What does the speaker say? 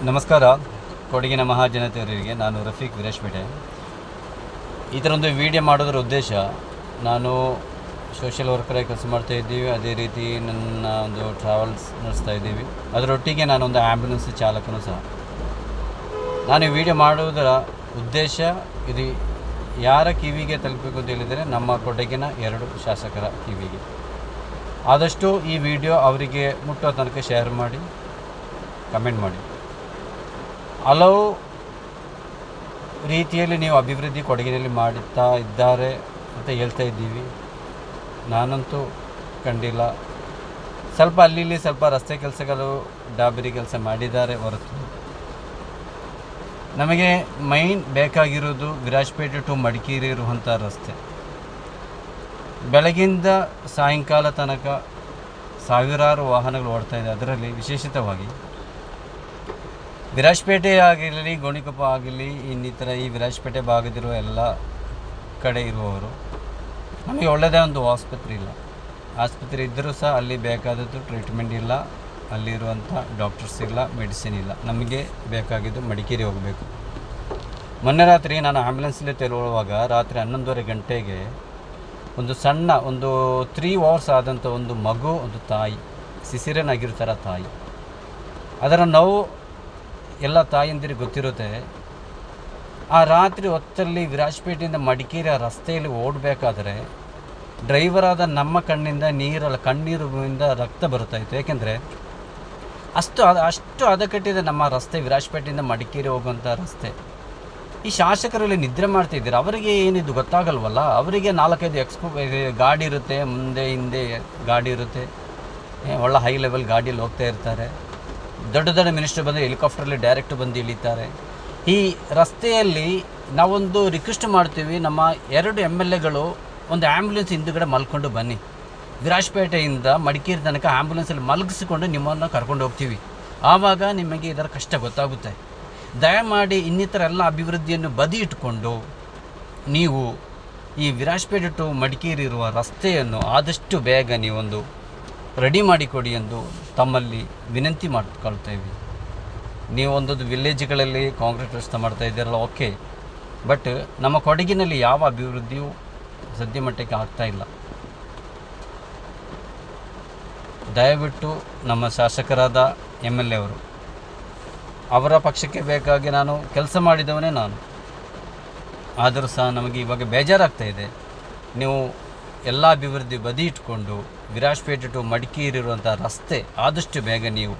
ನಮಸ್ಕಾರ ಕೊಡಗಿನ ಮಹಾಜನತೆಯವರಿಗೆ. ನಾನು ರಫೀಕ್ ವಿರಾಜ್ಪೇಟೆ. ಈ ಥರ ಒಂದು ವಿಡಿಯೋ ಮಾಡೋದ್ರ ಉದ್ದೇಶ, ನಾನು ಸೋಷಿಯಲ್ ವರ್ಕರಾಗಿ ಕೆಲಸ ಮಾಡ್ತಾಯಿದ್ದೀವಿ. ಅದೇ ರೀತಿ ನನ್ನ ಒಂದು ಟ್ರಾವೆಲ್ಸ್ ನಡೆಸ್ತಾ ಇದ್ದೀವಿ. ಅದರೊಟ್ಟಿಗೆ ನಾನೊಂದು ಆ್ಯಂಬುಲೆನ್ಸ್ ಚಾಲಕನೂ ಸಹ. ನಾನು ಈ ವಿಡಿಯೋ ಮಾಡುವುದರ ಉದ್ದೇಶ ಇದು ಯಾರ ಕಿವಿಗೆ ತಲುಪಬೇಕು ಅಂತ ಹೇಳಿದರೆ, ನಮ್ಮ ಕೊಡಗಿನ 2 ಶಾಸಕರ ಕಿವಿಗೆ. ಆದಷ್ಟು ಈ ವಿಡಿಯೋ ಅವರಿಗೆ ಮುಟ್ಟೋ ತನಕ ಶೇರ್ ಮಾಡಿ, ಕಮೆಂಟ್ ಮಾಡಿ. ಹಲವು ರೀತಿಯಲ್ಲಿ ನೀವು ಅಭಿವೃದ್ಧಿ ಕೊಡಗಿನಲ್ಲಿ ಮಾಡುತ್ತಾ ಇದ್ದಾರೆ ಅಂತ ಹೇಳ್ತಾ ಇದ್ದೀವಿ. ನಾನಂತೂ ಕಂಡಿಲ್ಲ. ಸ್ವಲ್ಪ ಅಲ್ಲಿ ಸ್ವಲ್ಪ ರಸ್ತೆ ಕೆಲಸಗಳು, ಡಾಬರಿ ಕೆಲಸ ಮಾಡಿದ್ದಾರೆ ಹೊರತು ನಮಗೆ ಮೈನ್ ಬೇಕಾಗಿರೋದು ವಿರಾಜ್ಪೇಟೆ ಟು ಮಡಿಕೇರಿ ಇರುವಂಥ ರಸ್ತೆ. ಬೆಳಗಿಂದ ಸಾಯಂಕಾಲ ತನಕ ಸಾವಿರಾರು ವಾಹನಗಳು ಓಡ್ತಾ ಇದೆ. ಅದರಲ್ಲಿ ವಿಶೇಷಿತವಾಗಿ ವಿರಾಜ್ಪೇಟೆ ಆಗಿರಲಿ, ಗೋಣಿಕೊಪ್ಪ ಆಗಲಿ, ಇನ್ನಿತರ ಈ ವಿರಾಜ್ಪೇಟೆ ಭಾಗದಿರುವ ಎಲ್ಲ ಕಡೆ ಇರುವವರು, ನಮಗೆ ಒಳ್ಳೆಯದೇ ಒಂದು ಆಸ್ಪತ್ರೆ ಇಲ್ಲ. ಆಸ್ಪತ್ರೆ ಇದ್ದರೂ ಸಹ ಅಲ್ಲಿ ಬೇಕಾದದ್ದು ಟ್ರೀಟ್ಮೆಂಟ್ ಇಲ್ಲ, ಅಲ್ಲಿರುವಂಥ ಡಾಕ್ಟರ್ಸ್ ಇಲ್ಲ, ಮೆಡಿಸಿನ್ ಇಲ್ಲ. ನಮಗೆ ಬೇಕಾಗಿದ್ದು ಮಡಿಕೇರಿ ಹೋಗಬೇಕು. ಮೊನ್ನೆ ರಾತ್ರಿ ನಾನು ಆ್ಯಂಬುಲೆನ್ಸಲ್ಲಿ ತೆರಳುವಾಗ ರಾತ್ರಿ 11:30 ಗಂಟೆಗೆ ಒಂದು ಸಣ್ಣ 3 hours ಆದಂಥ ಒಂದು ಮಗು, ಒಂದು ತಾಯಿ, ಸಿಸೇರಿಯನ್ ಆಗಿರ್ತಾರ ತಾಯಿ, ಅದರ ನೋವು ಎಲ್ಲ ತಾಯಂದಿರಿಗೆ ಗೊತ್ತಿರುತ್ತೆ. ಆ ರಾತ್ರಿ ಹೊತ್ತಲ್ಲಿ ವಿರಾಜ್ಪೇಟೆಯಿಂದ ಮಡಿಕೇರಿ ರಸ್ತೆಯಲ್ಲಿ ಓಡಬೇಕಾದ್ರೆ ಡ್ರೈವರಾದ ನಮ್ಮ ಕಣ್ಣಿಂದ ಕಣ್ಣೀರಿಂದ ರಕ್ತ ಬರ್ತಾಯಿತ್ತು. ಏಕೆಂದರೆ ಅಷ್ಟು ಹದಗೆಟ್ಟಿದೆ ನಮ್ಮ ರಸ್ತೆ, ವಿರಾಜ್ಪೇಟೆಯಿಂದ ಮಡಿಕೇರಿ ಹೋಗುವಂಥ ರಸ್ತೆ. ಈ ಶಾಸಕರಲ್ಲಿ ನಿದ್ರೆ ಮಾಡ್ತಿದ್ದಾರೆ. ಅವರಿಗೆ ಏನಿದು ಗೊತ್ತಾಗಲ್ವಲ್ಲ. ಅವರಿಗೆ 4-5 ಗಾಡಿ ಇರುತ್ತೆ, ಮುಂದೆ ಹಿಂದೆ ಗಾಡಿ ಇರುತ್ತೆ, ಒಳ್ಳೆ ಹೈ ಲೆವೆಲ್ ಗಾಡಿಯಲ್ಲಿ ಹೋಗ್ತಾ ಇರ್ತಾರೆ. ದೊಡ್ಡ ಮಿನಿಸ್ಟರ್ ಬಂದರೆ ಹೆಲಿಕಾಪ್ಟ್ರಲ್ಲಿ ಡೈರೆಕ್ಟ್ ಬಂದು ಇಳಿತಾರೆ. ಈ ರಸ್ತೆಯಲ್ಲಿ ನಾವೊಂದು ರಿಕ್ವೆಸ್ಟ್ ಮಾಡ್ತೀವಿ, ನಮ್ಮ 2 MLAಗಳು ಒಂದು ಆ್ಯಂಬುಲೆನ್ಸ್ ಹಿಂದುಗಡೆ ಮಲ್ಕೊಂಡು ಬನ್ನಿ. ವಿರಾಜ್ಪೇಟೆಯಿಂದ ಮಡಿಕೇರಿ ತನಕ ಆ್ಯಂಬುಲೆನ್ಸಲ್ಲಿ ಮಲಗಿಸಿಕೊಂಡು ನಿಮ್ಮನ್ನು ಕರ್ಕೊಂಡು ಹೋಗ್ತೀವಿ. ಆವಾಗ ನಿಮಗೆ ಇದರ ಕಷ್ಟ ಗೊತ್ತಾಗುತ್ತೆ. ದಯಮಾಡಿ ಇನ್ನಿತರ ಎಲ್ಲ ಅಭಿವೃದ್ಧಿಯನ್ನು ಬದಿ ಇಟ್ಕೊಂಡು ನೀವು ಈ ವಿರಾಜ್ಪೇಟೆ ಟು ಮಡಿಕೇರಿ ಇರುವ ರಸ್ತೆಯನ್ನು ಆದಷ್ಟು ಬೇಗ ನೀವೊಂದು ರೆಡಿ ಮಾಡಿಕೊಡಿ ಎಂದು ತಮ್ಮಲ್ಲಿ ವಿನಂತಿ ಮಾಡ್ಕೊಳ್ತೇವೆ. ನೀವು ಒಂದೊಂದು ವಿಲೇಜ್ಗಳಲ್ಲಿ ಕಾಂಕ್ರೀಟ್ ರಸ್ತೆ ಮಾಡ್ತಾ ಇದ್ದೀರಲ್ಲ, ಓಕೆ, ಬಟ್ ನಮ್ಮ ಕೊಡಗಿನಲ್ಲಿ ಯಾವ ಅಭಿವೃದ್ಧಿಯೂ ಸದ್ಯ ಮಟ್ಟಕ್ಕೆ ಆಗ್ತಾ ಇಲ್ಲ. ದಯವಿಟ್ಟು ನಮ್ಮ ಶಾಸಕರಾದ MLA ಅವರು, ಅವರ ಪಕ್ಷಕ್ಕೆ ಬೇಕಾಗಿ ನಾನು ಕೆಲಸ ಮಾಡಿದವನೇ ನಾನು. ಆದರೂ ಸಹ ನಮಗೆ ಇವಾಗ ಬೇಜಾರಾಗ್ತಾ ಇದೆ. ನೀವು ಎಲ್ಲ ಅಭಿವೃದ್ಧಿ ಬದಿ ಇಟ್ಕೊಂಡು ವಿರಾಜ್ಪೇಟೆ ಟು ಮಡಿಕೇರಿ ಇರುವಂಥ ರಸ್ತೆ ಆದಷ್ಟು ಬೇಗ ನೀವು